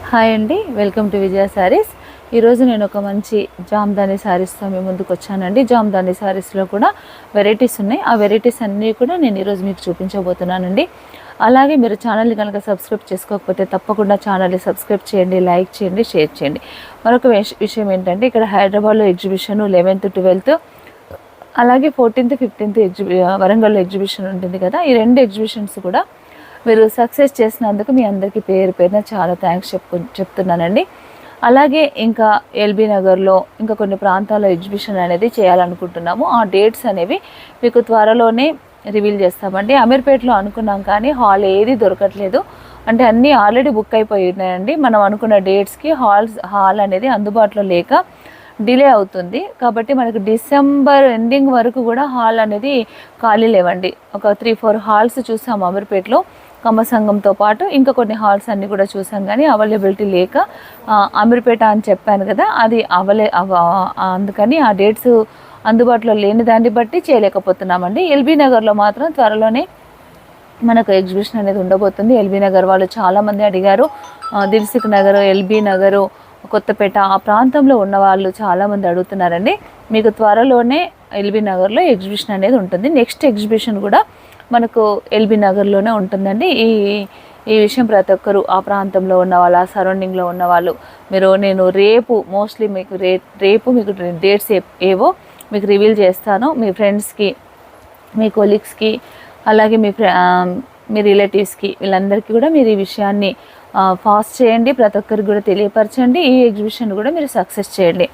Hi అండి, welcome to విజయ శారీస్. ఈరోజు నేను ఒక మంచి జామ్దాని శారీస్తో మీ ముందుకు వచ్చానండి. జామ్దాని శారీస్లో కూడా వెరైటీస్ ఉన్నాయి. ఆ వెరైటీస్ అన్నీ కూడా నేను ఈరోజు మీకు చూపించబోతున్నానండి. అలాగే మీరు ఛానల్ని కనుక సబ్స్క్రైబ్ చేసుకోకపోతే తప్పకుండా ఛానల్ని సబ్స్క్రైబ్ చేయండి, లైక్ చేయండి, షేర్ చేయండి. మరొక విషయం ఏంటంటే, ఇక్కడ హైదరాబాద్లో ఎగ్జిబిషన్ 11th, 12th, అలాగే 14th, 15th వరంగల్లో ఎగ్జిబిషన్ ఉంటుంది కదా. ఈ రెండు ఎగ్జిబిషన్స్ కూడా మీరు సక్సెస్ చేసినందుకు మీ అందరికీ పేరు పేరున చాలా థ్యాంక్స్ చెప్తున్నానండి. అలాగే ఇంకా ఎల్బీ నగర్లో ఇంకా కొన్ని ప్రాంతాల్లో ఎగ్జిబిషన్ అనేది చేయాలనుకుంటున్నాము. ఆ డేట్స్ అనేవి మీకు త్వరలోనే రివీల్ చేస్తామండి. అమీర్పేటలో అనుకున్నాం కానీ హాల్ ఏది దొరకట్లేదు, అంటే అన్నీ ఆల్రెడీ బుక్ అయిపోయి ఉన్నాయండి. మనం అనుకున్న డేట్స్కి హాల్ అనేది అందుబాటులో లేక డిలే అవుతుంది. కాబట్టి మనకు డిసెంబర్ ఎండింగ్ వరకు కూడా హాల్ అనేది ఖాళీ లేవండి. ఒక 3-4 హాల్స్ చూసాము అమీర్పేటలో, కమ్మసంఘంతో పాటు ఇంకా కొన్ని హాల్స్ అన్నీ కూడా చూసాం కానీ అవైలబిలిటీ లేక అమీర్పేట అని చెప్పాను కదా, అది అందుకని ఆ డేట్స్ అందుబాటులో లేని దాన్ని బట్టి చేయలేకపోతున్నామండి. ఎల్బీ నగర్లో మాత్రం త్వరలోనే మనకు ఎగ్జిబిషన్ అనేది ఉండబోతుంది. ఎల్బీ నగర్ వాళ్ళు చాలామంది అడిగారు. దిల్సుఖ్ నగర్, ఎల్బీ నగరు, కొత్తపేట ఆ ప్రాంతంలో ఉన్న వాళ్ళు చాలామంది అడుగుతున్నారండి. మీకు త్వరలోనే ఎల్బీ నగర్లో ఎగ్జిబిషన్ అనేది ఉంటుంది. నెక్స్ట్ ఎగ్జిబిషన్ కూడా మనకు ఎల్బీ నగర్లోనే ఉంటుందండి. ఈ విషయం ప్రతి ఒక్కరు ఆ ప్రాంతంలో ఉన్న వాళ్ళు, ఆ సరౌండింగ్లో ఉన్న వాళ్ళు, నేను రేపు మోస్ట్లీ మీకు రేపు మీకు డేట్స్ ఏవో మీకు రివీల్ చేస్తాను. మీ ఫ్రెండ్స్కి, మీ కొలీగ్స్కి, అలాగే మీ రిలేటివ్స్కి, వీళ్ళందరికీ కూడా మీరు ఈ విషయాన్ని ఫాస్ట్ చేయండి, ప్రతి ఒక్కరికి కూడా తెలియపరచండి. ఈ ఎగ్జిబిషన్ కూడా మీరు సక్సెస్ చేయండి.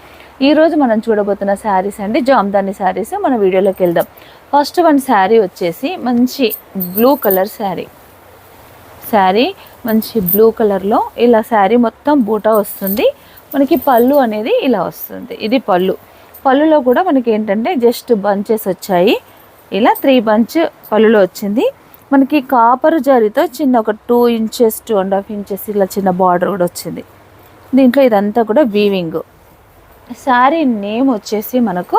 ఈరోజు మనం చూడబోతున్న శారీస్ అండి, జామ్దాని శారీస్. మన వీడియోలోకి వెళ్దాం. ఫస్ట్ వన్ శారీ వచ్చేసి మంచి బ్లూ కలర్ శారీ మంచి బ్లూ కలర్లో ఇలా శారీ మొత్తం బూటా వస్తుంది. మనకి పళ్ళు అనేది ఇలా వస్తుంది. ఇది పళ్ళులో కూడా మనకి ఏంటంటే జస్ట్ బంచెస్ వచ్చాయి. ఇలా 3 బంచ్ పళ్ళులో వచ్చింది. మనకి కాపర్ జరీతో చిన్న ఒక 2 ఇంచెస్ 2.5 ఇంచెస్ ఇలా చిన్న బార్డర్ కూడా వచ్చింది. దీంట్లో ఇదంతా కూడా వీవింగ్. శారీ నేమ్ వచ్చేసి మనకు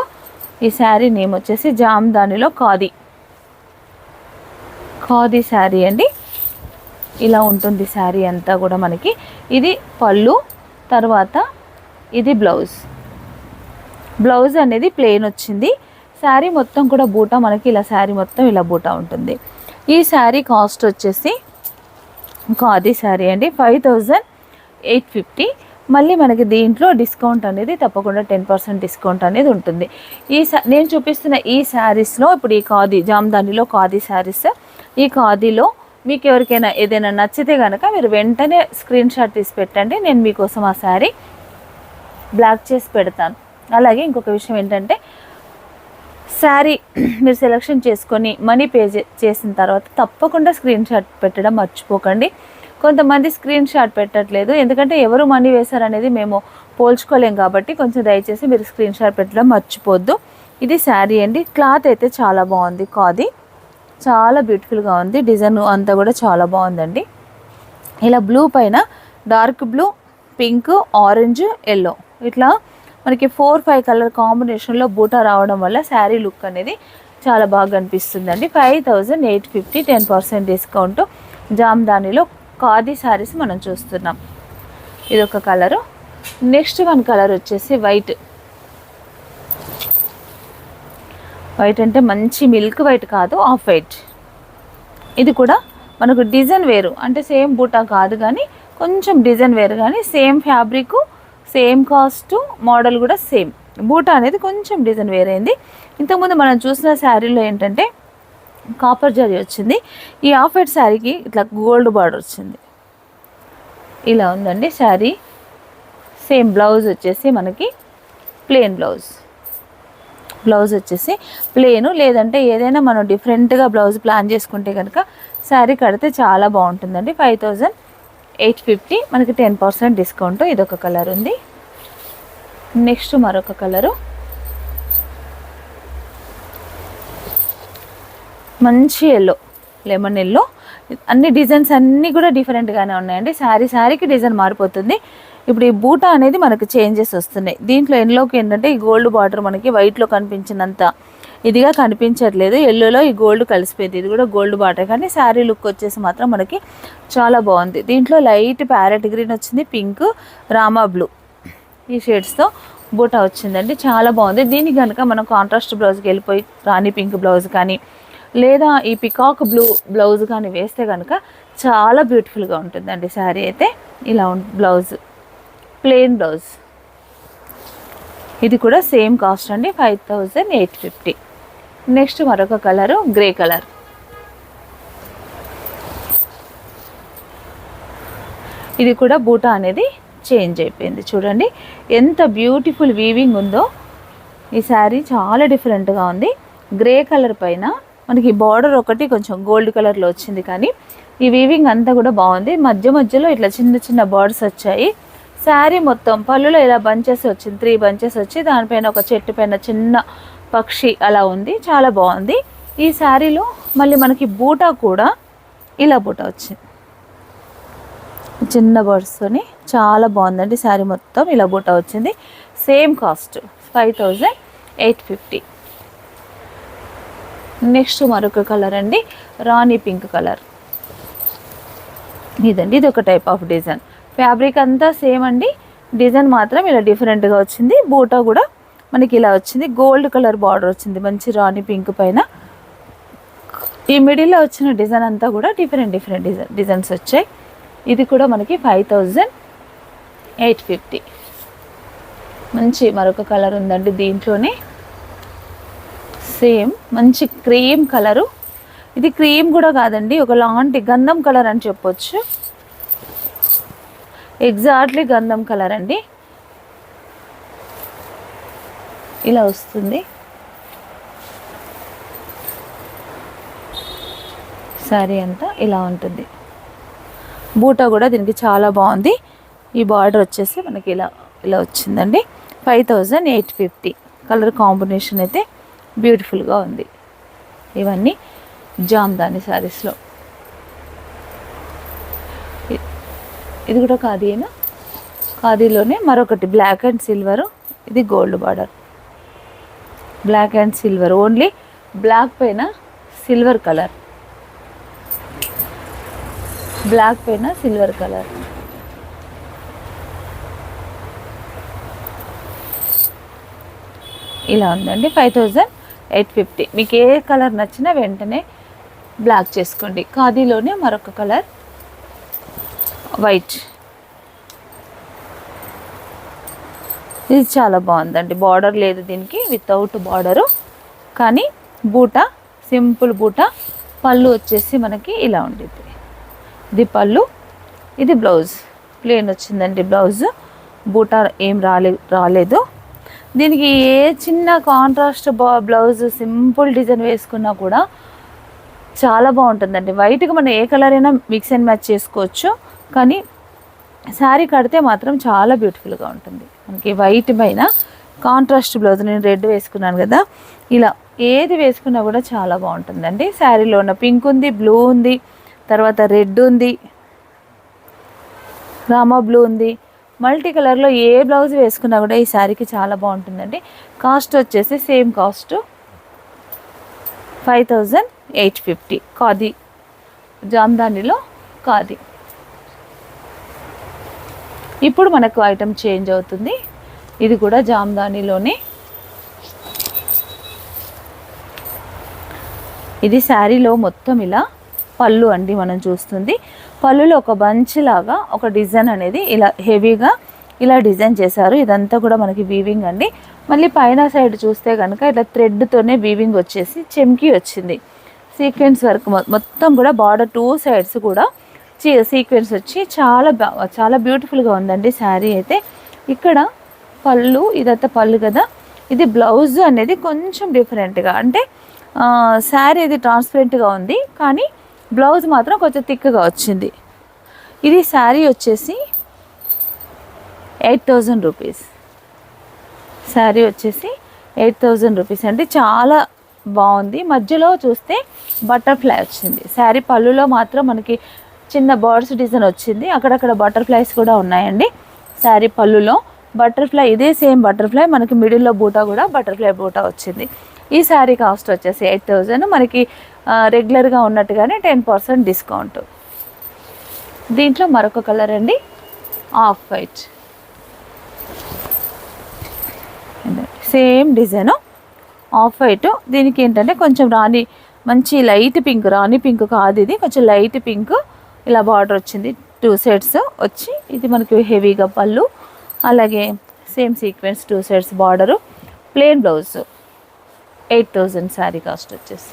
ఈ శారీ నేమ్ వచ్చేసి జామ్దానిలో ఖాదీ శారీ అండి. ఇలా ఉంటుంది శారీ అంతా కూడా మనకి. ఇది పళ్ళు, తర్వాత ఇది బ్లౌజ్ అనేది ప్లెయిన్ వచ్చింది. శారీ మొత్తం కూడా బూటా మనకి ఇలా శారీ మొత్తం ఇలా బూటా ఉంటుంది. ఈ శారీ కాస్ట్ వచ్చేసి ఖాదీ శారీ అండి 5850. మళ్ళీ మనకి దీంట్లో డిస్కౌంట్ అనేది తప్పకుండా 10% డిస్కౌంట్ అనేది ఉంటుంది. నేను చూపిస్తున్న ఈ శారీస్లో ఇప్పుడు ఈ జామ్దానిలో ఖాదీ శారీస్, ఈ ఖాదీలో మీకు ఎవరికైనా ఏదైనా నచ్చితే కనుక మీరు వెంటనే స్క్రీన్ షాట్ తీసి పెట్టండి. నేను మీకోసం ఆ శారీ బ్లాక్ చేసి పెడతాను. అలాగే ఇంకొక విషయం ఏంటంటే, శారీ మీరు సెలెక్షన్ చేసుకొని మనీ పే చేసిన తర్వాత తప్పకుండా స్క్రీన్ షాట్ పెట్టడం మర్చిపోకండి. కొంతమంది స్క్రీన్ షాట్ పెట్టట్లేదు, ఎందుకంటే ఎవరు మనీ వేశారనేది మేము పోల్చుకోలేం కాబట్టి కొంచెం దయచేసి మీరు స్క్రీన్ షాట్ పెట్టడం మర్చిపోద్దు. ఇది శారీ అండి. క్లాత్ అయితే చాలా బాగుంది, ఖాదీ చాలా బ్యూటిఫుల్గా ఉంది. డిజైన్ అంతా కూడా చాలా బాగుందండి. ఇలా బ్లూ పైన dark blue, pink, orange, yellow ఇట్లా మనకి 4-5 కలర్ కాంబినేషన్లో బూటా రావడం వల్ల శారీ లుక్ అనేది చాలా బాగా అనిపిస్తుందండి. 5850 10% డిస్కౌంట్ జామ్దానిలో ఖాదీ శారీస్ మనం చూస్తున్నాం. ఇదొక కలరు. నెక్స్ట్ వన్ కలర్ వచ్చేసి వైట్ అంటే మంచి మిల్క్ వైట్ కాదు, ఆఫ్ వైట్. ఇది కూడా మనకు డిజైన్ వేరు, అంటే సేమ్ బూటా కాదు కానీ కొంచెం డిజైన్ వేరు, కానీ same fabric, same cost, model కూడా సేమ్. బూటా అనేది కొంచెం డిజైన్ వేరైంది. ఇంతకుముందు మనం చూసిన శారీలో ఏంటంటే కాపర్ జరీ వచ్చింది. ఈ ఆఫ్ వైట్ శారీకి ఇట్లా గోల్డ్ బార్డర్ వచ్చింది. ఇలా ఉందండి శారీ. సేమ్ బ్లౌజ్ వచ్చేసి మనకి ప్లెయిన్ బ్లౌజ్ వచ్చేసి ప్లెయిన్, లేదంటే ఏదైనా మనం డిఫరెంట్గా బ్లౌజ్ ప్లాన్ చేసుకుంటే కనుక శారీ కడితే చాలా బాగుంటుందండి. 5850 మనకి 10% డిస్కౌంట్. ఇదొక కలర్ ఉంది. నెక్స్ట్ మరొక కలరు మంచి ఎల్లో, లెమన్ ఎల్లో. అన్ని డిజైన్స్ అన్నీ కూడా డిఫరెంట్గానే ఉన్నాయండి. శారీకి డిజైన్ మారిపోతుంది. ఇప్పుడు ఈ బూటా అనేది మనకు చేంజెస్ వస్తున్నాయి. దీంట్లో ఎల్లోకి ఏంటంటే ఈ గోల్డ్ బార్డర్ మనకి వైట్లో కనిపించినంత ఇదిగా కనిపించట్లేదు, ఎల్లోలో ఈ గోల్డ్ కలిసిపోయింది. ఇది కూడా గోల్డ్ బాటర్, కానీ శారీ లుక్ వచ్చేసి మాత్రం మనకి చాలా బాగుంది. దీంట్లో లైట్ ప్యారెట్ గ్రీన్ వచ్చింది, పింక్, రామా బ్లూ ఈ షేడ్స్తో బూటా వచ్చిందండి. చాలా బాగుంది. దీనికి కనుక మనం కాంట్రాస్ట్ బ్లౌజ్కి వెళ్ళిపోయి రాణి పింక్ బ్లౌజ్ కానీ లేదా ఈ పికాక్ బ్లూ బ్లౌజ్ కానీ వేస్తే కనుక చాలా బ్యూటిఫుల్గా ఉంటుందండి శారీ అయితే. ఇలా బ్లౌజ్ ప్లెయిన్ బ్లౌజ్. ఇది కూడా సేమ్ కాస్ట్ అండి, 5850. నెక్స్ట్ మరొక కలరు గ్రే కలర్. ఇది కూడా బూటా అనేది చేంజ్ అయిపోయింది. చూడండి ఎంత బ్యూటిఫుల్ వీవింగ్ ఉందో. ఈ శారీ చాలా డిఫరెంట్గా ఉంది. గ్రే కలర్ పైన మనకి బార్డర్ ఒకటి కొంచెం గోల్డ్ కలర్లో వచ్చింది, కానీ ఈ వీవింగ్ అంతా కూడా బాగుంది. మధ్య మధ్యలో ఇట్లా చిన్న చిన్న బర్డ్స్ వచ్చాయి. శారీ మొత్తం పళ్ళులో ఇలా బంచెస్ వచ్చింది, 3 బంచెస్ వచ్చి దానిపైన ఒక చెట్టు పైన చిన్న పక్షి అలా ఉంది. చాలా బాగుంది. ఈ శారీలో మళ్ళీ మనకి బూటా కూడా ఇలా బూటా వచ్చింది చిన్న బర్డ్స్తోని. చాలా బాగుందండి శారీ మొత్తం ఇలా బూటా వచ్చింది. Same cost 5850. నెక్స్ట్ మరొక కలర్ అండి, రాణి పింక్ కలర్. ఇదండి, ఇది ఒక టైప్ ఆఫ్ డిజైన్. ఫ్యాబ్రిక్ అంతా సేమ్ అండి, డిజైన్ మాత్రం ఇలా డిఫరెంట్గా వచ్చింది. బూటా కూడా మనకి ఇలా వచ్చింది, గోల్డ్ కలర్ బార్డర్ వచ్చింది మంచి రాణి పింక్ పైన. ఈ మిడిల్లో వచ్చిన డిజైన్ అంతా కూడా డిఫరెంట్ డిజైన్స్ వచ్చాయి. ఇది కూడా మనకి 5850. మంచి మరొక కలర్ ఉందండి దీంట్లోనే, సేమ్ మంచి క్రీమ్ కలరు. ఇది క్రీమ్ కూడా కాదండి, ఒకలాంటి గంధం కలర్ అని చెప్పొచ్చు. ఎగ్జాక్ట్లీ గంధం కలర్ అండి. ఇలా వస్తుంది శారీ అంతా, ఇలా ఉంటుంది. బూటా కూడా దీనికి చాలా బాగుంది. ఈ బార్డర్ వచ్చేసి మనకి ఇలా వచ్చిందండి. 5850. కలర్ కాంబినేషన్ అయితే బ్యూటిఫుల్గా ఉంది. ఇవన్నీ జామ్దాని శారీస్లో. ఇది కూడా ఖాదీనా, ఖాదీలోనే మరొకటి బ్లాక్ అండ్ సిల్వర్. ఇది gold border, black and silver, only black పైన సిల్వర్ కలర్, బ్లాక్ పైన సిల్వర్ కలర్. ఇలా ఉందండి. 5850. మీకు ఏ కలర్ నచ్చినా వెంటనే బ్లాక్ చేసుకోండి. ఖాదీలోనే మరొక కలర్ వైట్. ఇది చాలా బాగుందండి. బార్డర్ లేదు దీనికి, వితౌట్ బార్డరు, కానీ బూటా సింపుల్ బూటా. పళ్ళు వచ్చేసి మనకి ఇలా ఉండేది. ఇది పళ్ళు, ఇది బ్లౌజ్ ప్లెయిన్ వచ్చిందండి. బ్లౌజ్ బూటా ఏం రాలేదు. దీనికి ఏ చిన్న కాంట్రాస్ట్ బ్లౌజ్ సింపుల్ డిజైన్ వేసుకున్నా కూడా చాలా బాగుంటుందండి. వైట్గా మనం ఏ కలర్ అయినా మిక్స్ అండ్ మ్యాచ్ చేసుకోవచ్చు, కానీ శారీ కడితే మాత్రం చాలా బ్యూటిఫుల్గా ఉంటుంది. మనకి వైట్ పైన కాంట్రాస్ట్ బ్లౌజ్, నేను రెడ్ వేసుకున్నాను కదా, ఇలా ఏది వేసుకున్నా కూడా చాలా బాగుంటుందండి. శారీలో ఉన్న పింక్ ఉంది, బ్లూ ఉంది, తర్వాత రెడ్ ఉంది, రామా బ్లూ ఉంది. మల్టీ కలర్లో ఏ బ్లౌజ్ వేసుకున్నా కూడా ఈ శారీకి చాలా బాగుంటుందండి. కాస్ట్ వచ్చేసి సేమ్ కాస్ట్ 5850. ఖాదీ, జామ్దానిలో ఖాదీ. ఇప్పుడు మనకు ఐటమ్ చేంజ్ అవుతుంది. ఇది కూడా జామ్దానిలోనే. ఇది శారీలో మొత్తం ఇలా పళ్ళు అండి మనం చూస్తుంది. పళ్ళులో ఒక బంచ్ లాగా ఒక డిజైన్ అనేది ఇలా హెవీగా ఇలా డిజైన్ చేశారు. ఇదంతా కూడా మనకి వీవింగ్ అండి. మళ్ళీ పైన సైడ్ చూస్తే కనుక ఇట్లా థ్రెడ్తోనే వీవింగ్ వచ్చేసి చెమ్కీ వచ్చింది. సీక్వెన్స్ వర్క్ మొత్తం కూడా బార్డర్ 2 సైడ్స్ కూడా సీక్వెన్స్ వచ్చి చాలా బ్యూటిఫుల్గా ఉందండి శారీ అయితే. ఇక్కడ పళ్ళు, ఇదంతా పళ్ళు కదా, ఇది బ్లౌజ్ అనేది కొంచెం డిఫరెంట్గా, అంటే శారీ ఇది ట్రాన్స్పరెంట్గా ఉంది, కానీ బ్లౌజ్ మాత్రం కొంచెం థిక్గా వచ్చింది. ఇది శారీ వచ్చేసి 8000 రూపీస్. శారీ వచ్చేసి 8000 రూపీస్ అండి. చాలా బాగుంది. మధ్యలో చూస్తే బటర్ఫ్లై వచ్చింది. శారీ పళ్ళులో మాత్రం మనకి చిన్న బర్డ్స్ డిజైన్ వచ్చింది, అక్కడక్కడ బటర్ఫ్లైస్ కూడా ఉన్నాయండి. శారీ పళ్ళులో బటర్ఫ్లై, ఇదే సేమ్ బటర్ఫ్లై మనకి మిడిల్లో బూటా కూడా బటర్ఫ్లై బూటా వచ్చింది. ఈ శారీ కాస్ట్ వచ్చేసి 8000, మనకి రెగ్యులర్గా ఉన్నట్టుగానే 10% డిస్కౌంట్. దీంట్లో మరొక కలర్ అండి, off white, same design off white. దీనికి ఏంటంటే కొంచెం మంచి లైట్ పింక్, రాణి పింక్ కాదు ఇది, కొంచెం లైట్ పింక్. ఇలా బార్డర్ వచ్చింది 2 సైడ్స్ వచ్చి, ఇది మనకి హెవీగా పళ్ళు, అలాగే same sequence 2 sides border, plain blouse. 8000 sari cost వచ్చేసి.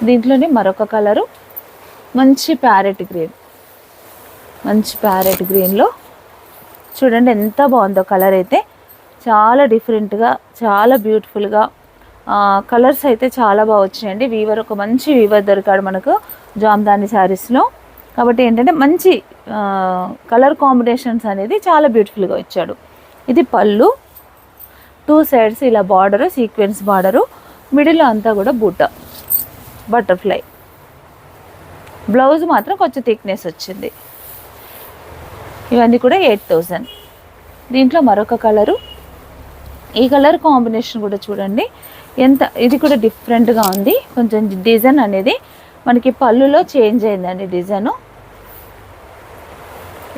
దీంట్లోనే మరొక కలరు మంచి ప్యారెట్ గ్రీన్లో చూడండి ఎంత బాగుందో కలర్ అయితే. చాలా డిఫరెంట్గా, చాలా బ్యూటిఫుల్గా కలర్స్ అయితే చాలా బాగా వచ్చినాయండి. ఒక మంచి వీవర్ దొరికాడు మనకు జామ్దాని శారీస్లో. కాబట్టి ఏంటంటే మంచి కలర్ కాంబినేషన్స్ అనేది చాలా బ్యూటిఫుల్గా ఇచ్చాడు. ఇది పళ్ళు, 2 సైడ్స్ ఇలా బార్డరు, సీక్వెన్స్ బార్డరు, మిడిల్లో అంతా కూడా బటర్ఫ్లై. బ్లౌజ్ మాత్రం కొంచెం థిక్నెస్ వచ్చింది. ఇవన్నీ కూడా 8000. దీంట్లో మరొక కలరు, ఈ కలర్ కాంబినేషన్ కూడా చూడండి ఇది కూడా డిఫరెంట్గా ఉంది. కొంచెం డిజైన్ అనేది మనకి పళ్ళులో చేంజ్ అయిందండి డిజైను.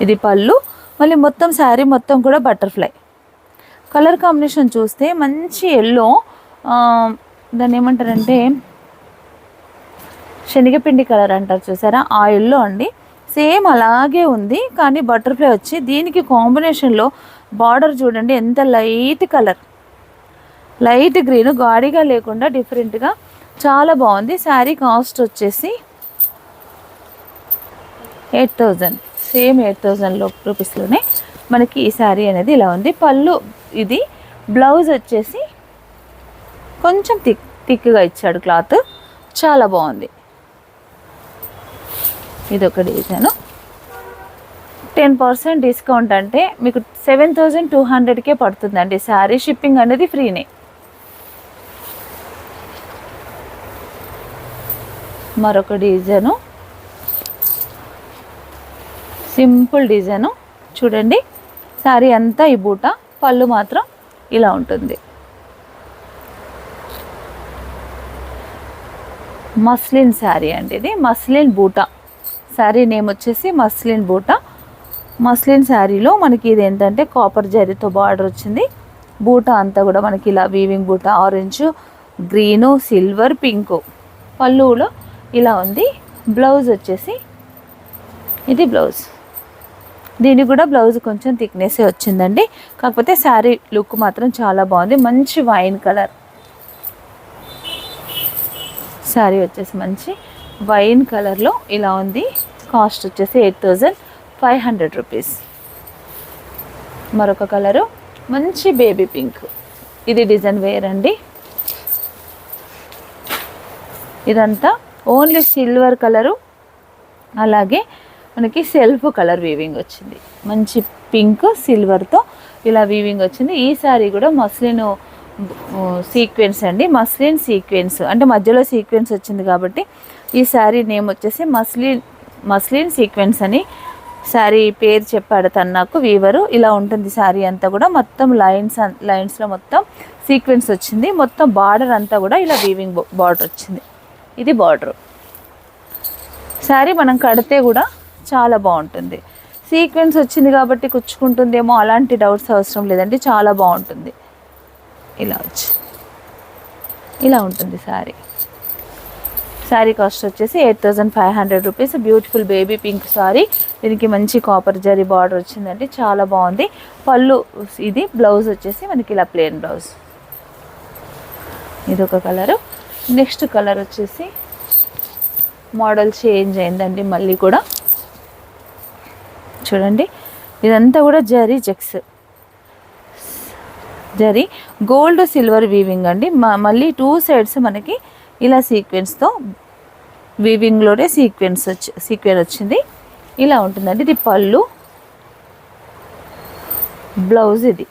ఇది పళ్ళు, మళ్ళీ మొత్తం శారీ మొత్తం కూడా బటర్ఫ్లై. కలర్ కాంబినేషన్ చూస్తే మంచి ఎల్లో, దాన్ని ఏమంటారంటే శనగపిండి కలర్ అంటారు చూసారా, ఆ ఎల్లో అండి. సేమ్ అలాగే ఉంది, కానీ బటర్ఫ్లై వచ్చి దీనికి కాంబినేషన్లో బార్డర్ చూడండి ఎంత లైట్ కలర్, లైట్ గ్రీన్, గాడిగా లేకుండా డిఫరెంట్గా చాలా బాగుంది. శారీ కాస్ట్ వచ్చేసి 8000, సేమ్ 8000 రూపీస్లోనే మనకి ఈ శారీ అనేది ఇలా ఉంది. పళ్ళు ఇది, బ్లౌజ్ వచ్చేసి కొంచెం థిక్గా ఇచ్చాడు క్లాత్, చాలా బాగుంది. ఇదొక డిజైను. 10% డిస్కౌంట్ అంటే మీకు 7200కే పడుతుందండి శారీ. షిప్పింగ్ అనేది ఫ్రీనే. మరొక డిజైను, సింపుల్ డిజైను చూడండి. శారీ అంతా ఈ బూట, పళ్ళు మాత్రం ఇలా ఉంటుంది. మస్లిన్ శారీ అండి ఇది, మస్లిన్ బూటా శారీ నేమ్ వచ్చేసి మస్లిన్ బూటా. మస్లిన్ శారీలో మనకి ఇది ఏంటంటే కాపర్ జరీతో బార్డర్ వచ్చింది. బూటా అంతా కూడా మనకి ఇలా వీవింగ్ బూటా, ఆరెంజ్, గ్రీను, సిల్వర్, పింకు. పళ్ళులో ఇలా ఉంది. బ్లౌజ్ వచ్చేసి ఇది బ్లౌజ్. దీనికి కూడా బ్లౌజ్ కొంచెం థిక్నెస్ వచ్చిందండి, కాకపోతే శారీ లుక్ మాత్రం చాలా బాగుంది. మంచి వైన్ కలర్ శారీ వచ్చేసి మంచి వైన్ కలర్లో ఇలా ఉంది. కాస్ట్ వచ్చేసి 8500 రూపీస్. మరొక కలరు మంచి బేబీ పింక్, ఇది డిజైన్ వేర్ అండి. ఇదంతా ఓన్లీ సిల్వర్ కలరు, అలాగే మనకి సెల్ఫ్ కలర్ వీవింగ్ వచ్చింది. మంచి పింక్ సిల్వర్తో ఇలా వీవింగ్ వచ్చింది. ఈ శారీ కూడా మస్లిన్ సీక్వెన్స్ అండి, మస్లిన్ సీక్వెన్స్ అంటే మధ్యలో సీక్వెన్స్ వచ్చింది కాబట్టి ఈ శారీ నేమ్ వచ్చేసి మస్లిన్ సీక్వెన్స్ అని శారీ పేరు చెప్పాడు తను నాకు వీవరు. ఇలా ఉంటుంది శారీ అంతా కూడా, మొత్తం లైన్స్లో మొత్తం సీక్వెన్స్ వచ్చింది. మొత్తం బార్డర్ అంతా కూడా ఇలా వీవింగ్ బార్డర్ వచ్చింది. ఇది బార్డర్. శారీ మనం కడితే కూడా చాలా బాగుంటుంది. సీక్వెన్స్ వచ్చింది కాబట్టి కుచ్చుకుంటుందేమో అలాంటి డౌట్స్ అవసరం లేదండి, చాలా బాగుంటుంది. ఇలా ఉంటుంది శారీ. శారీ కాస్ట్ వచ్చేసి 8500 rupees. Beautiful baby pink sari, దీనికి మంచి కాపర్ జరీ బార్డర్ వచ్చిందండి, చాలా బాగుంది. పళ్ళు ఇది, బ్లౌజ్ వచ్చేసి మనకి ఇలా ప్లెయిన్ బ్లౌజ్. ఇదొక కలరు. నెక్స్ట్ కలర్ వచ్చేసి మోడల్ చేంజ్ అయిందండి మళ్ళీ కూడా. చూడండి ఇదంతా కూడా zari checks, zari gold silver weaving అండి. మళ్ళీ 2 సైడ్స్ మనకి ఇలా సీక్వెన్స్తో వీవింగ్లోనే సీక్వెన్ వచ్చింది. ఇలా ఉంటుందండి. ఇది పళ్ళు, బ్లౌజ్ ఇది.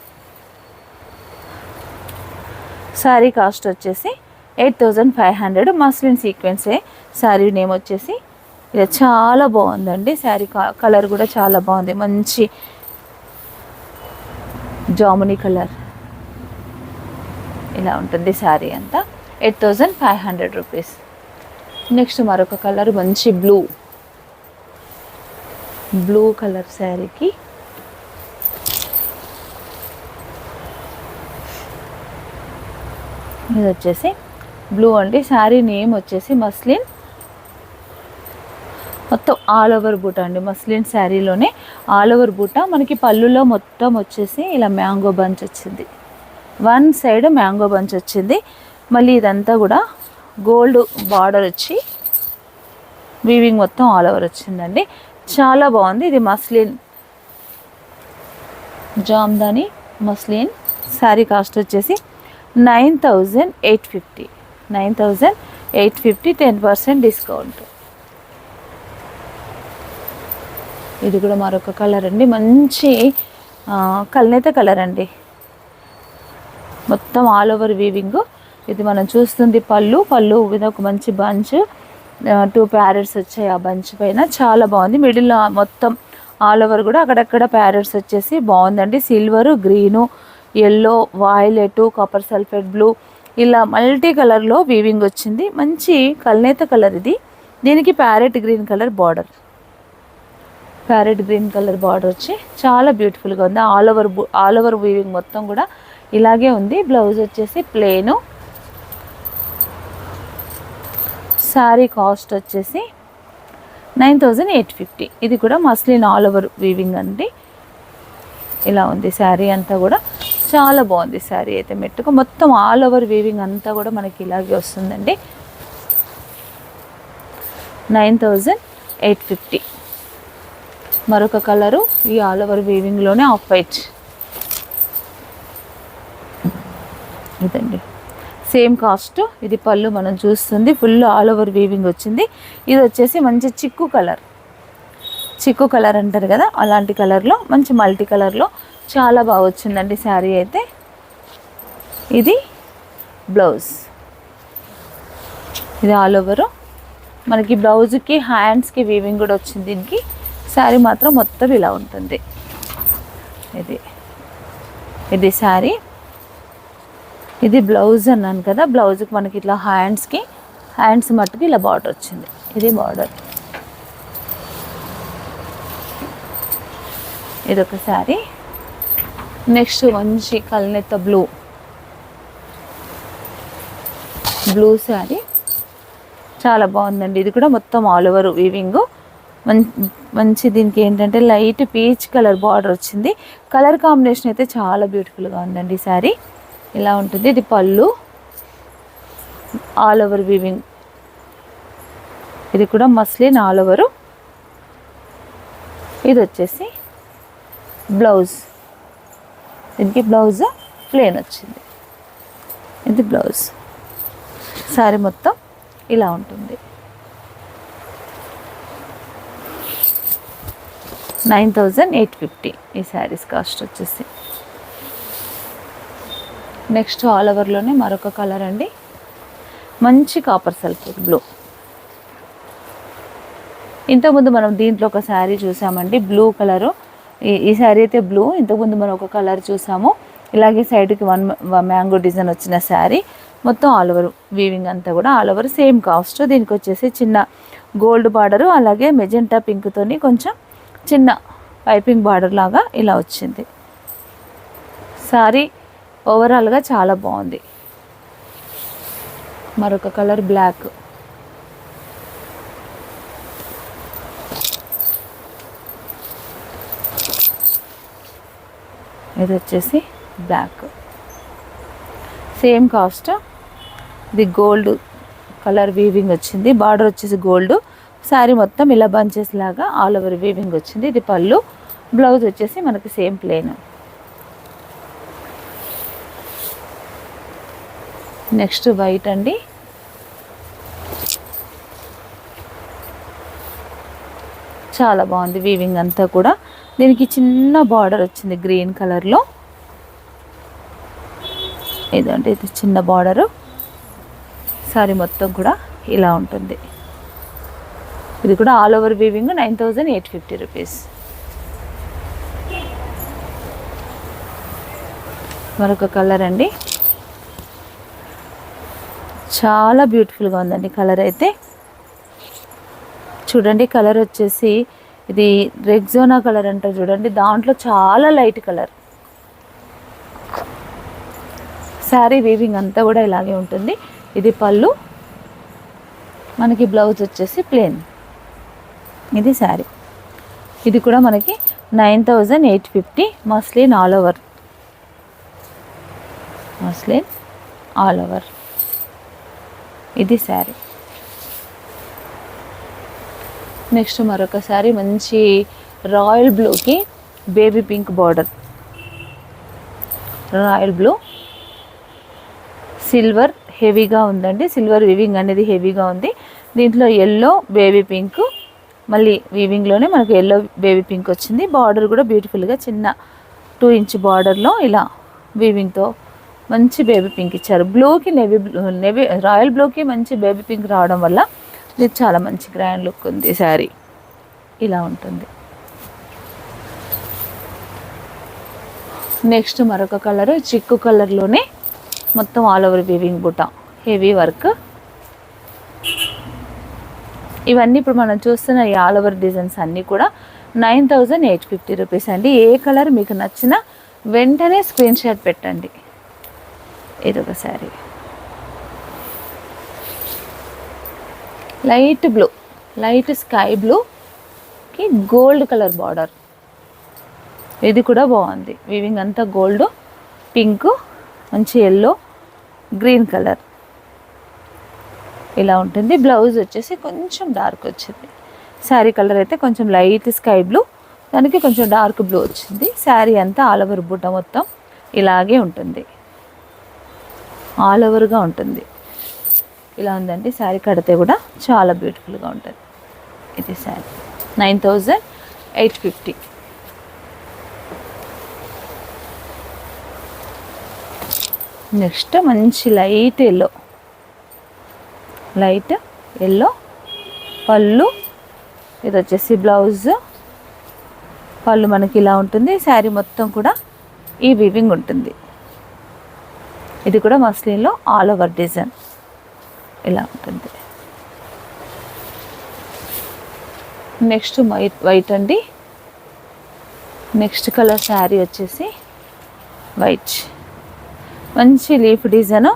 శారీ కాస్ట్ వచ్చేసి 8500. మస్లిన్ సీక్వెన్సే శారీ నేమ్ వచ్చేసి. ఇది చాలా బాగుందండి శారీ, కలర్ కూడా చాలా బాగుంది. మంచి జామునీ కలర్, ఇలా ఉంటుంది శారీ అంతా. 8500 రూపీస్. నెక్స్ట్ మరొక కలర్ మంచి బ్లూ కలర్ శారీకి ఇది వచ్చేసి బ్లూ అండి. శారీ నేమ్ వచ్చేసి మస్లిన్, మొత్తం ఆల్ ఓవర్ బూట అండి. మస్లిన్ శారీలోనే ఆల్ ఓవర్ బూట. మనకి పళ్ళులో మొత్తం వచ్చేసి ఇలా మ్యాంగో బంచ్ వచ్చింది, వన్ సైడ్ మ్యాంగో బంచ్ వచ్చింది. మళ్ళీ ఇదంతా కూడా గోల్డ్ బార్డర్ వచ్చి వీవింగ్ మొత్తం ఆల్ ఓవర్ వచ్చిందండి. చాలా బాగుంది. ఇది muslin Jamdani muslin. Sari cost వచ్చేసి 9850. 9850, 10% డిస్కౌంట్. ఇది కూడా మరొక కలర్ అండి, మంచి కల్నేత కలర్ అండి. మొత్తం ఆల్ ఓవర్ వీవింగ్. ఇది మనం చూస్తుంది పళ్ళు మీద ఒక మంచి బంచ్, 2 ప్యారెట్స్ వచ్చాయి ఆ బంచ్ పైన. చాలా బాగుంది. మిడిల్లో మొత్తం ఆల్ ఓవర్ కూడా అక్కడక్కడ ప్యారెట్స్ వచ్చేసి బాగుందండి. Silver, green, yellow, violet, copper sulphate blue, ఇలా మల్టీ కలర్లో వీవింగ్ వచ్చింది. మంచి కల్నేత కలర్ ఇది. దీనికి ప్యారెట్ గ్రీన్ కలర్ బార్డర్, వచ్చి చాలా బ్యూటిఫుల్గా ఉంది. ఆల్ ఓవర్ వీవింగ్ మొత్తం కూడా ఇలాగే ఉంది. బ్లౌజ్ వచ్చేసి ప్లేను. శారీ కాస్ట్ వచ్చేసి 9850. ఇది కూడా మస్లిన్ ఆల్ ఓవర్ వీవింగ్ అండి. ఇలా ఉంది శారీ అంతా కూడా. చాలా బాగుంది శారీ అయితే. మెట్టుకు మొత్తం ఆల్ ఓవర్ వీవింగ్ అంతా కూడా మనకి ఇలాగే వస్తుందండి. 9850. మరొక కలరు ఈ ఆల్ ఓవర్ వీవింగ్లోనే ఆఫ్ వైట్. ఇదండి సేమ్ కాస్ట్. ఇది పళ్ళు మనం చూస్తుంది, ఫుల్ ఆల్ ఓవర్ వీవింగ్ వచ్చింది. ఇది వచ్చేసి మంచి చిక్కు కలర్ అంటారు కదా, అలాంటి కలర్లో మంచి మల్టీ కలర్లో చాలా బాగా వచ్చిందండి శారీ అయితే. ఇది బ్లౌజ్. ఇది ఆల్ ఓవర్ మనకి బ్లౌజ్కి హ్యాండ్స్కి వీవింగ్ కూడా వచ్చింది. దీనికి శారీ మాత్రం మొత్తం ఇలా ఉంటుంది. ఇది శారీ. ఇది బ్లౌజ్ అన్నాను కదా, బ్లౌజ్కి మనకి ఇట్లా హ్యాండ్స్ మట్టుకి ఇలా బార్డర్ వచ్చింది. ఇది బార్డర్. ఇదొక శారీ. నెక్స్ట్ మంచి కల్నెత్త బ్లూ శారీ. చాలా బాగుందండి. ఇది కూడా మొత్తం ఆల్ ఓవర్ వీవింగ్. మంచి దీనికి ఏంటంటే లైట్ పీచ్ కలర్ బార్డర్ వచ్చింది. కలర్ కాంబినేషన్ అయితే చాలా బ్యూటిఫుల్గా ఉందండి శారీ. ఇలా ఉంటుంది. ఇది పళ్ళు, ఆల్ ఓవర్ వీవింగ్. ఇది కూడా మస్లిన్ ఆల్ ఓవరు. ఇది వచ్చేసి బ్లౌజ్. దీనికి బ్లౌజ్ ప్లేన్ వచ్చింది. ఇది బ్లౌజ్. శారీ మొత్తం ఇలా ఉంటుంది. 9850 ఈ శారీస్ కాస్ట్ వచ్చేసి. నెక్స్ట్ ఆల్ ఓవర్లోనే మరొక కలర్ అండి, మంచి కాపర్ సల్ఫేట్ బ్లూ. ఇంతకుముందు మనం దీంట్లో ఒక శారీ చూసామండి, బ్లూ కలరు. ఈ శారీ అయితే బ్లూ. ఇంతకుముందు మనం ఒక కలర్ చూసాము. ఇలాగే సైడ్కి వన్ మ్యాంగో డిజైన్ వచ్చిన శారీ. మొత్తం ఆల్ ఓవర్ వీవింగ్ అంతా కూడా ఆల్ ఓవర్ సేమ్ కాస్ట్. దీనికి వచ్చేసి చిన్న గోల్డ్ బార్డరు, అలాగే మెజెంటా పింక్తోని కొంచెం చిన్న పైపింగ్ బార్డర్ లాగా ఇలా వచ్చింది. శారీ ఓవరాల్గా చాలా బాగుంది. మరొక కలర్ బ్లాక్. ఇది వచ్చేసి బ్లాక్. Same cost. ఇది గోల్డ్ కలర్ వీవింగ్ వచ్చింది. బార్డర్ వచ్చేసి గోల్డ్. శారీ మొత్తం ఇలా బంచెస్ లాగా ఆల్ ఓవర్ వీవింగ్ వచ్చింది. ఇది పళ్ళు. బ్లౌజ్ వచ్చేసి మనకి సేమ్ ప్లేన్. నెక్స్ట్ వైట్ అండి. చాలా బాగుంది వీవింగ్ అంతా కూడా. దీనికి చిన్న బార్డర్ వచ్చింది గ్రీన్ కలర్లో. ఇదంటే ఇది చిన్న బార్డరు. శారీ మొత్తం కూడా ఇలా ఉంటుంది. ఇది కూడా ఆల్ ఓవర్ వీవింగ్. 9850 రూపీస్. మరొక కలర్ అండి, చాలా బ్యూటిఫుల్గా ఉందండి కలర్ అయితే. చూడండి కలర్ వచ్చేసి ఇది రెగ్జోనా కలర్ అంటారు చూడండి, దాంట్లో చాలా లైట్ కలర్. శారీ వీవింగ్ అంతా కూడా ఇలాగే ఉంటుంది. ఇది పళ్ళు, మనకి బ్లౌజ్ వచ్చేసి ప్లెయిన్. ఇది శారీ. ఇది కూడా మనకి 9850 muslin all over. Muslin all over. ఇది శారీ. నెక్స్ట్ మరొక శారీ మంచి రాయల్ బ్లూకి baby pink border. Royal blue silver హెవీగా ఉందండి. సిల్వర్ వీవింగ్ అనేది హెవీగా ఉంది. దీంట్లో ఎల్లో బేబీ పింక్, మళ్ళీ వీవింగ్లోనే మనకు ఎల్లో బేబీ పింక్ వచ్చింది. బార్డర్ కూడా బ్యూటిఫుల్గా చిన్న 2 ఇంచ్ బార్డర్లో ఇలా వీవింగ్తో మంచి బేబీ పింక్ ఇచ్చారు. బ్లూకి నెవీ రాయల్ బ్లూకి మంచి బేబీ పింక్ రావడం వల్ల ఇది చాలా మంచి గ్రాండ్ లుక్ ఉంది. శారీ ఇలా ఉంటుంది. నెక్స్ట్ మరొక కలర్ చిక్కు కలర్లోనే మొత్తం ఆల్ ఓవర్ వీవింగ్ బుట్ట, హెవీ వర్క్. ఇవన్నీ ఇప్పుడు మనం చూస్తున్న ఈ ఆల్ ఓవర్ డిజైన్స్ అన్నీ కూడా 9850 రూపీస్ అండి. ఏ కలర్ మీకు నచ్చినా వెంటనే స్క్రీన్ షాట్ పెట్టండి. ఇదొక sari. Light blue, light sky బ్లూకి గోల్డ్ కలర్ బార్డర్. ఇది కూడా బాగుంది. వీవింగ్ అంతా గోల్డ్, పింక్, మంచి ఎల్లో, గ్రీన్ కలర్ ఇలా ఉంటుంది. బ్లౌజ్ వచ్చేసి కొంచెం డార్క్ వచ్చింది. శారీ కలర్ అయితే కొంచెం లైట్ స్కై బ్లూ, దానికి కొంచెం డార్క్ బ్లూ వచ్చింది. శారీ అంతా ఆల్ ఓవర్ బుట్ట మొత్తం ఇలాగే ఉంటుంది, ఆల్ ఓవర్గా ఉంటుంది. ఇలా ఉందండి శారీ. కడితే కూడా చాలా బ్యూటిఫుల్గా ఉంటుంది. ఇది శారీ 9850. నెక్స్ట్ మంచి లైట్ ఎల్లో, లైట్ ఎల్లో పళ్ళు. ఇది వచ్చేసి బ్లౌజ్. పళ్ళు మనకి ఇలా ఉంటుంది. శారీ మొత్తం కూడా ఈ వీవింగ్ ఉంటుంది. ఇది కూడా మస్లిన్లో ఆల్ ఓవర్ డిజైన్ ఇలా ఉంటుంది. నెక్స్ట్ వైట్ అండి. నెక్స్ట్ కలర్ శారీ వచ్చేసి వైట్, మంచి లీఫ్ డిజైన్.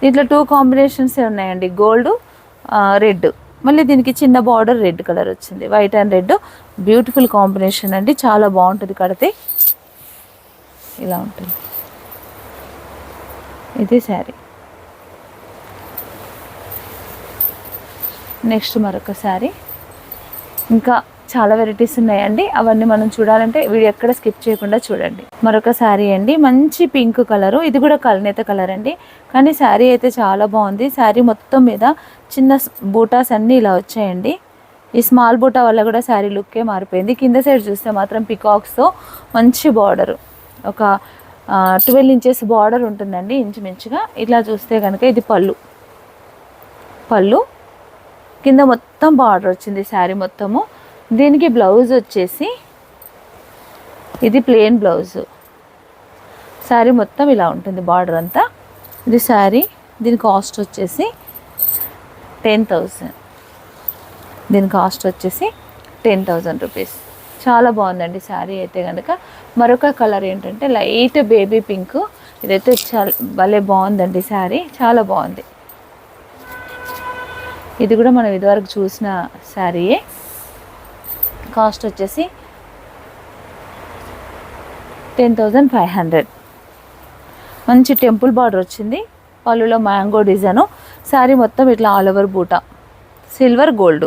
దీంట్లో 2 కాంబినేషన్స్ ఉన్నాయండి, గోల్డ్ రెడ్, మళ్ళీ దీనికి చిన్న బార్డర్ రెడ్ కలర్ వచ్చింది. White and red beautiful combination అండి, చాలా బాగుంటుంది కడితే. ఇలా ఉంటుంది. ఇది శారీ. నెక్స్ట్ మరొక శారీ. ఇంకా చాలా వెరైటీస్ ఉన్నాయండి, అవన్నీ మనం చూడాలంటే వీడియో ఎక్కడ స్కిప్ చేయకుండా చూడండి. మరొక శారీ అండి, మంచి పింక్ కలరు. ఇది కూడా కల్నేత కలర్ అండి, కానీ శారీ అయితే చాలా బాగుంది. శారీ మొత్తం మీద చిన్న బూటాస్ అన్నీ ఇలా వచ్చాయండి. ఈ స్మాల్ బూటా వల్ల కూడా శారీ లుక్కే మారిపోయింది. కింద సైడ్ చూస్తే మాత్రం పికాక్స్తో మంచి బార్డరు, ఒక 12 ఇంచెస్ బార్డర్ ఉంటుందండి ఇంచుమించుగా. ఇట్లా చూస్తే కనుక ఇది పళ్ళు. పళ్ళు కింద మొత్తం బార్డర్ వచ్చింది శారీ మొత్తము. దీనికి బ్లౌజ్ వచ్చేసి ఇది ప్లెయిన్ బ్లౌజ్. శారీ మొత్తం ఇలా ఉంటుంది బార్డర్ అంతా. ఇది శారీ. దీని కాస్ట్ వచ్చేసి 10,000. దీని కాస్ట్ వచ్చేసి 10,000 రూపీస్. చాలా బాగుందండి శారీ అయితే కనుక. మరొక కలర్ ఏంటంటే లైట్ బేబీ పింక్. ఇదైతే చాలా భలే బాగుందండి శారీ, చాలా బాగుంది. ఇది కూడా మనం ఇదివరకు చూసిన శారీయే. కాస్ట్ వచ్చేసి 10,500. మంచి టెంపుల్ బార్డర్ వచ్చింది. పళ్ళులో మ్యాంగో డిజైను. శారీ మొత్తం ఇట్లా ఆల్ ఓవర్ బూటా, సిల్వర్ గోల్డ్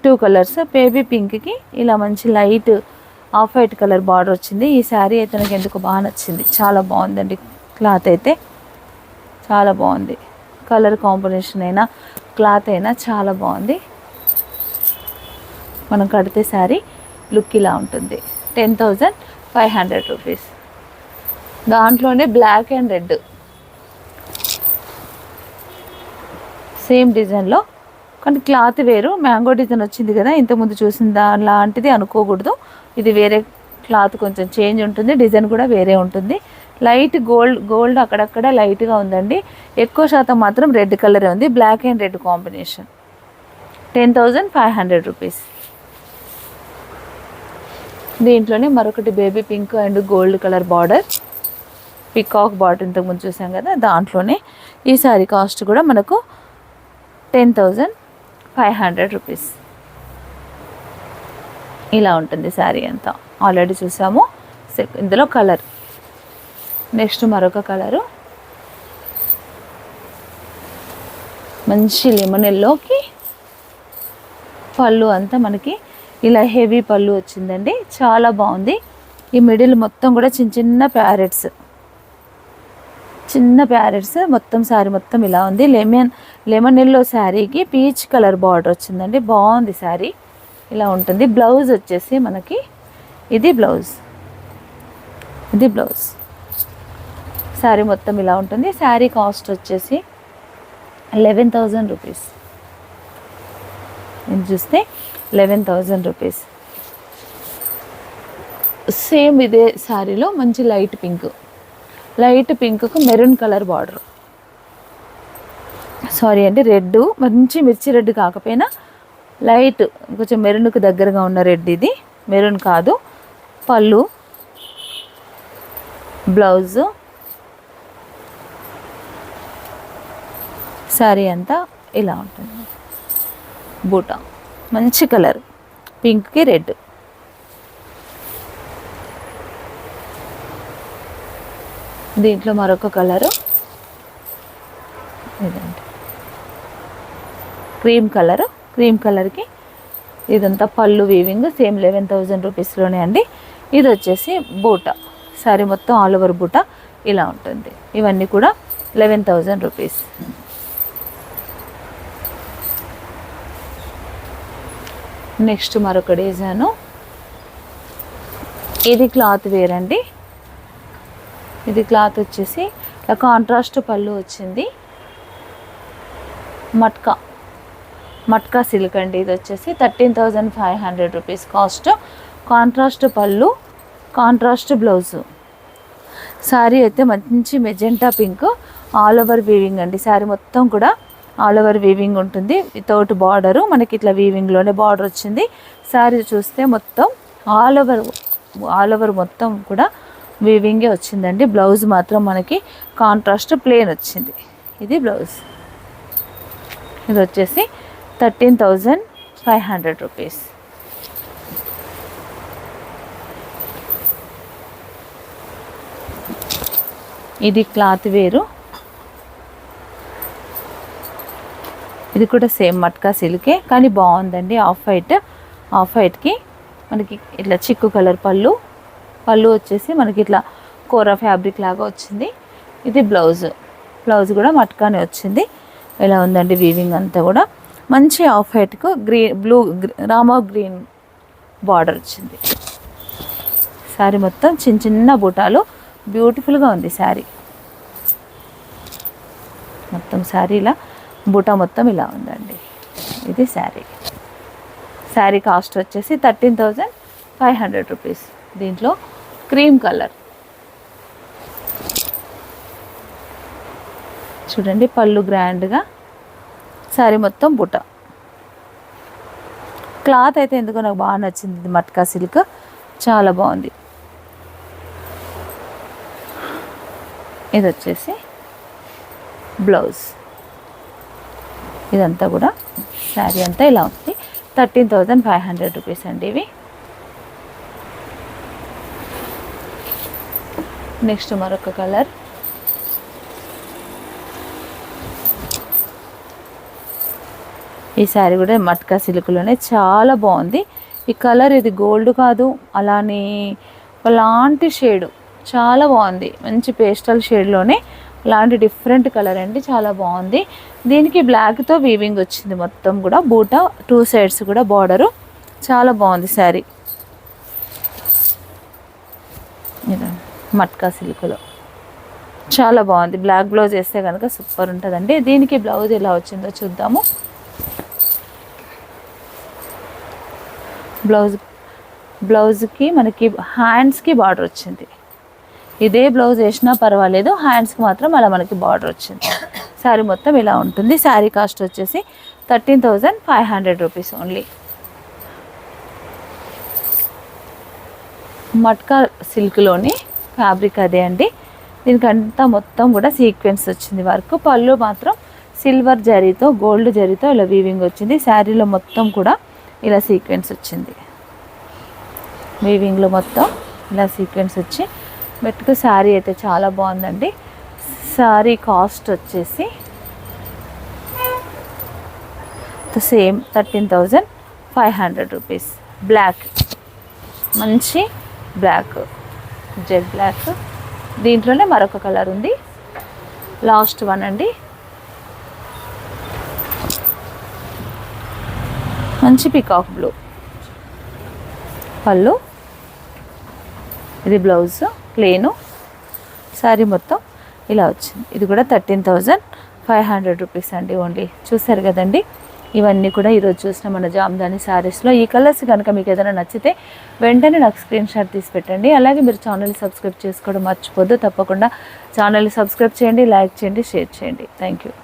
2 కలర్స్. బేబీ పింక్కి ఇలా మంచి light off white colour border వచ్చింది. ఈ శారీ అయితే నాకు ఎందుకు బాగా నచ్చింది, చాలా బాగుందండి. క్లాత్ అయితే చాలా బాగుంది. కలర్ కాంబినేషన్ అయినా క్లాత్ అయినా చాలా బాగుంది. మనం కడితే శారీ లుక్ ఇలా ఉంటుంది. 10,500 రూపీస్. దాంట్లోనే బ్లాక్ అండ్ రెడ్ సేమ్ డిజైన్లో, కానీ క్లాత్ వేరు. మ్యాంగో డిజైన్ వచ్చింది కదా ఇంతకుముందు చూసిన దానిలాంటిది అనుకోకూడదు. ఇది వేరే క్లాత్, కొంచెం చేంజ్ ఉంటుంది, డిజైన్ కూడా వేరే ఉంటుంది. లైట్ గోల్డ్ అక్కడక్కడ లైట్గా ఉందండి. ఎక్కువ శాతం మాత్రం రెడ్ కలరే ఉంది, black and red combination. 10,500 rupees. దీంట్లోనే మరొకటి baby pink and gold colour border, peacock border ఇంతకుముందు చూసాం కదా, దాంట్లోనే ఈ సారీ కాస్ట్ కూడా మనకు 10,500 రూపీస్. ఇలా ఉంటుంది శారీ అంతా. ఆల్రెడీ చూసాము. ఇందులో కలర్, నెక్స్ట్ మరొక కలరు మంచి లెమన్ ఎల్లోకి పళ్ళు అంతా మనకి ఇలా హెవీ పళ్ళు వచ్చిందండి, చాలా బాగుంది. ఈ మిడిల్ మొత్తం కూడా చిన్న ప్యారెట్స్ మొత్తం శారీ మొత్తం ఇలా ఉంది. లెమన్ ఎల్లో శారీకి పీచ్ కలర్ బార్డర్ వచ్చిందండి, బాగుంది శారీ. ఇలా ఉంటుంది. బ్లౌజ్ వచ్చేసి మనకి ఇది బ్లౌజ్ శారీ మొత్తం ఇలా ఉంటుంది. శారీ కాస్ట్ వచ్చేసి 11,000 రూపీస్. నేను చూస్తే 11,000 రూపీస్. సేమ్ ఇదే శారీలో మంచి లైట్ పింక్కు మెరూన్ కలర్ బార్డర్, సారీ అండి రెడ్, మంచి మిర్చి రెడ్ కాకపోయినా లైట్ కొంచెం మెరూన్కు దగ్గరగా ఉన్న రెడ్, ఇది మెరూన్ కాదు. పళ్ళు, బ్లౌజు, శారీ అంతా ఇలా ఉంటుంది. బూటా మంచి కలర్, పింక్కి రెడ్. దీంట్లో మరొక కలరు ఇదండి, క్రీమ్ కలర్కి ఇదంతా పళ్ళు వీవింగ్, సేమ్ 11,000 రూపీస్లోనే అండి. ఇది వచ్చేసి బూటా, శారీ మొత్తం ఆల్ ఓవర్ బూటా ఇలా ఉంటుంది. ఇవన్నీ కూడా 11,000 రూపీస్. నెక్స్ట్ మరొక డిజైను, ఇది క్లాత్ వేర్ అండి. ఇది క్లాత్ వచ్చేసి ఇలా కాంట్రాస్ట్ పళ్ళు వచ్చింది, మట్కా సిల్క్ అండి. ఇది వచ్చేసి 13,500 రూపీస్ కాస్ట్. కాంట్రాస్ట్ పళ్ళు, కాంట్రాస్ట్ బ్లౌజు. శారీ అయితే మంచి magenta pink, all over weaving అండి. శారీ మొత్తం కూడా ఆల్ ఓవర్ వీవింగ్ ఉంటుంది, వితౌట్ బార్డరు. మనకి ఇట్లా వీవింగ్లోనే బార్డర్ వచ్చింది. శారీ చూస్తే మొత్తం ఆల్ ఓవర్ మొత్తం కూడా వీవింగే వచ్చిందండి. బ్లౌజ్ మాత్రం మనకి కాంట్రాస్ట్ ప్లెయిన్ వచ్చింది. ఇది బ్లౌజ్. ఇది వచ్చేసి 13,500 రూపీస్. ఇది క్లాత్ వేరు, ఇది కూడా సేమ్ మట్కా సిల్కే కానీ బాగుందండి. ఆఫ్ వైట్కి మనకి ఇట్లా చిక్కు కలర్ పళ్ళు వచ్చేసి మనకి ఇట్లా కోరా ఫ్యాబ్రిక్ లాగా వచ్చింది. ఇది బ్లౌజ్ కూడా మట్కానే వచ్చింది. ఇలా ఉందండి వీవింగ్ అంతా కూడా. మంచి ఆఫ్ వైట్కు రామా గ్రీన్ బార్డర్ వచ్చింది. శారీ మొత్తం చిన్న బూటాలు, బ్యూటిఫుల్గా ఉంది శారీ మొత్తం. శారీలా బూటా మొత్తం ఇలా ఉందండి. ఇది శారీ కాస్ట్ వచ్చేసి 13,500 రూపీస్. దీంట్లో క్రీమ్ కలర్ చూడండి, పళ్ళు గ్రాండ్గా, శారీ మొత్తం బూటా. క్లాత్ అయితే ఎందుకో నాకు బాగా నచ్చింది. ఇది మట్కా సిల్క్, చాలా బాగుంది. ఇది వచ్చేసి బ్లౌజ్. ఇదంతా కూడా శారీ అంతా ఇలా ఉంది. 13,500 రూపీస్ అండి ఇవి. నెక్స్ట్ మరొక కలర్, ఈ శారీ కూడా మట్కా సిల్క్లోనే చాలా బాగుంది. ఈ కలర్ ఇది గోల్డ్ కాదు, అలాంటి షేడు చాలా బాగుంది. మంచి పేస్టల్ షేడ్లోనే అలాంటి డిఫరెంట్ కలర్ అండి, చాలా బాగుంది. దీనికి బ్లాక్తో వీవింగ్ వచ్చింది మొత్తం కూడా. బూటా 2 సైడ్స్ కూడా బార్డరు, చాలా బాగుంది శారీ. మట్కా సిల్క్లో చాలా బాగుంది. బ్లాక్ బ్లౌజ్ వేస్తే కనుక సూపర్ ఉంటుందండి. దీనికి బ్లౌజ్ ఎలా వచ్చిందో చూద్దాము. బ్లౌజ్కి మనకి హ్యాండ్స్కి బార్డర్ వచ్చింది. ఇదే బ్లౌజ్ వేసినా పర్వాలేదు, హ్యాండ్స్కి మాత్రం అలా మనకి బార్డర్ వచ్చింది. శారీ మొత్తం ఇలా ఉంటుంది. శారీ కాస్ట్ వచ్చేసి 13,500 రూపీస్ ఓన్లీ. మట్కా సిల్క్లోని ఫ్యాబ్రిక్ అదే అండి. దీనికంతా మొత్తం కూడా సీక్వెన్స్ వచ్చింది వర్క్. పళ్ళు మాత్రం సిల్వర్ జరీతో గోల్డ్ జరీతో ఇలా వీవింగ్ వచ్చింది. శారీలో మొత్తం కూడా ఇలా సీక్వెన్స్ వచ్చింది. వీవింగ్లో మొత్తం ఇలా సీక్వెన్స్ వచ్చి మెట్టుకు శారీ అయితే చాలా బాగుందండి. శారీ కాస్ట్ వచ్చేసి సేమ్ 13,500 రూపీస్. బ్లాక్, మంచి బ్లాక్, జెడ్ బ్లాక్. దీంట్లోనే మరొక కలర్ ఉంది, లాస్ట్ వన్ అండి. మంచి పికాక్ బ్లూ. పళ్ళు, ఇది బ్లౌజ్ ప్లేను. శారీ మొత్తం ఇలా వచ్చింది. ఇది కూడా 13,500 రూపీస్ అండి ఓన్లీ. చూసారు కదండి, ఇవన్నీ కూడా ఈరోజు చూసిన మన జామ్దాని శారీస్లో. ఈ కలర్స్ కనుక మీకు ఏదైనా నచ్చితే వెంటనే నాకు స్క్రీన్ షాట్ తీసి పెట్టండి. అలాగే మీరు ఛానల్ సబ్స్క్రైబ్ చేసుకోవడం మర్చిపోద్దు. తప్పకుండా ఛానల్ని సబ్స్క్రైబ్ చేయండి, లైక్ చేయండి, షేర్ చేయండి. Thank you.